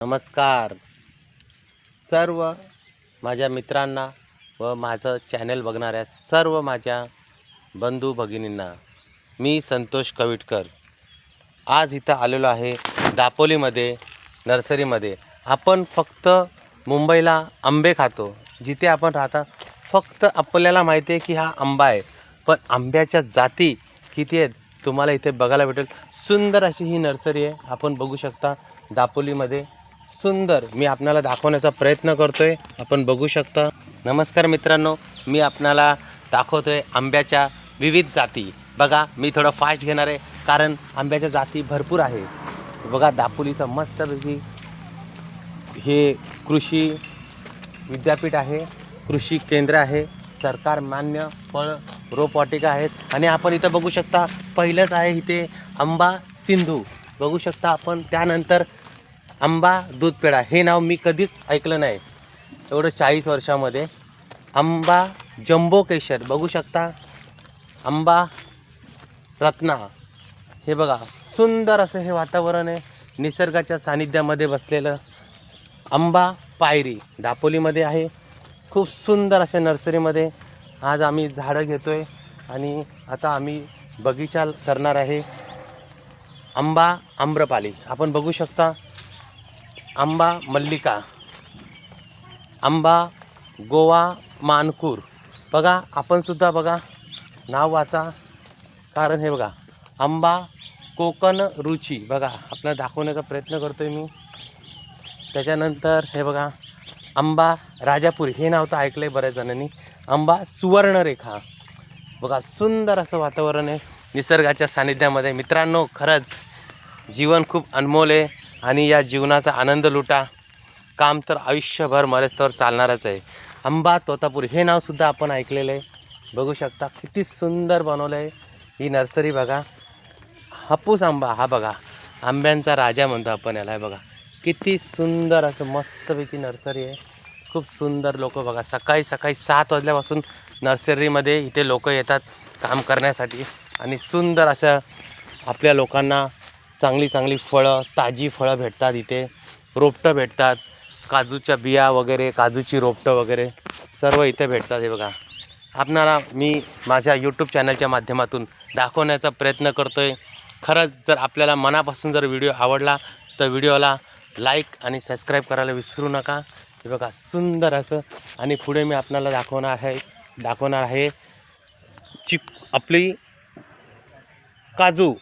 नमस्कार सर्व माझ्या मित्रांना व माझं चॅनल बघणाऱ्या सर्व माझ्या बंधू भगिनींना. मी संतोष कविटकर आज इथं आलेलो आहे दापोलीमध्ये नर्सरीमध्ये. आपण फक्त मुंबईला आंबे खातो, जिथे आपण राहता फक्त आपल्याला माहिती आहे की हा आंबा आहे, पण आंब्याच्या जाती किती आहेत तुम्हाला इथे बघायला भेटेल. सुंदर अशी ही नर्सरी आहे, आपण बघू शकता दापोलीमध्ये. सुंदर मी आपल्याला दाखवण्याचा प्रयत्न करतोय, आपण बघू शकता. नमस्कार मित्रांनो, मी आपल्याला दाखवतोय आंब्याच्या विविध जाती. बघा मी थोडं फास्ट घेणार आहे कारण आंब्याच्या जाती भरपूर आहे. बघा दापोलीचं मस्तपैकी हे कृषी विद्यापीठ आहे, कृषी केंद्र आहे, सरकार मान्य फळ रोपवाटिका आहेत. आणि आपण इथं बघू शकता पहिलंच आहे इथे आंबा सिंधू बघू शकता आपण. त्यानंतर आंबा दूध पेढा, हे नाव मी कधीच ऐकलं नाही एवढं 40 वर्षामध्ये. आंबा जम्बो केशर बघू शकता, आंबा रत्ना. हे बघा सुंदर असं हे वातावरण आहे, निसर्गाच्या सानिध्यामध्ये बसलेलं. आंबा पायरी दापोलीमध्ये आहे. खूप सुंदर अशा नर्सरीमध्ये आज आम्ही झाडं घेतोय आणि आता आम्ही बगीचा करणार आहे. आंबा आम्रपाली आपण बघू शकता, आंबा मल्लिका, आंबा गोवा मानकूर. बघा आपण सुद्धा बघा नाव वाचा, कारण हे बघा आंबा कोकण रुची बघा आपल्याला दाखवण्याचा प्रयत्न करतोय मी. त्याच्यानंतर हे बघा आंबा राजापुरी, हे नाव तर ऐकलं आहे बऱ्याच जणांनी. आंबा सुवर्णरेखा बघा, सुंदर असं वातावरण आहे निसर्गाच्या सानिध्यामध्ये. मित्रांनो खरंच जीवन खूप अनमोल आहे आणि या जीवनाचा आनंद लुटा. काम तर आयुष्यभर मरेस्तवर चालणारच आहे. आंबा तोतापुरी हे नावसुद्धा आपण ऐकलेलं आहे. बघू शकता किती सुंदर बनवलं आहे ही नर्सरी. बघा हापूस आंबा, हा बघा आंब्यांचा राजा म्हणतो आपण याला. बघा किती सुंदर असं मस्तपैकी नर्सरी आहे. खूप सुंदर लोक बघा सकाळी 7 वाजल्यापासून नर्सरीमध्ये इथे लोक येतात काम करण्यासाठी. आणि सुंदर असं आपल्या लोकांना चांगली फळं, ताजी फळं भेटतात इथे. रोपटं भेटतात, काजूच्या बिया वगैरे, काजूची रोपटं वगैरे सर्व इथे भेटतात. हे बघा आपणाला मी माझ्या यूट्यूब चॅनलच्या माध्यमातून दाखवण्याचा प्रयत्न करतो आहे. खरंच जर आपल्याला मनापासून जर व्हिडिओ आवडला तर व्हिडिओला लाईक आणि सबस्क्राईब करायला विसरू नका. हे बघा सुंदर असं. आणि पुढे मी आपल्याला दाखवणार आहे आपली काजू.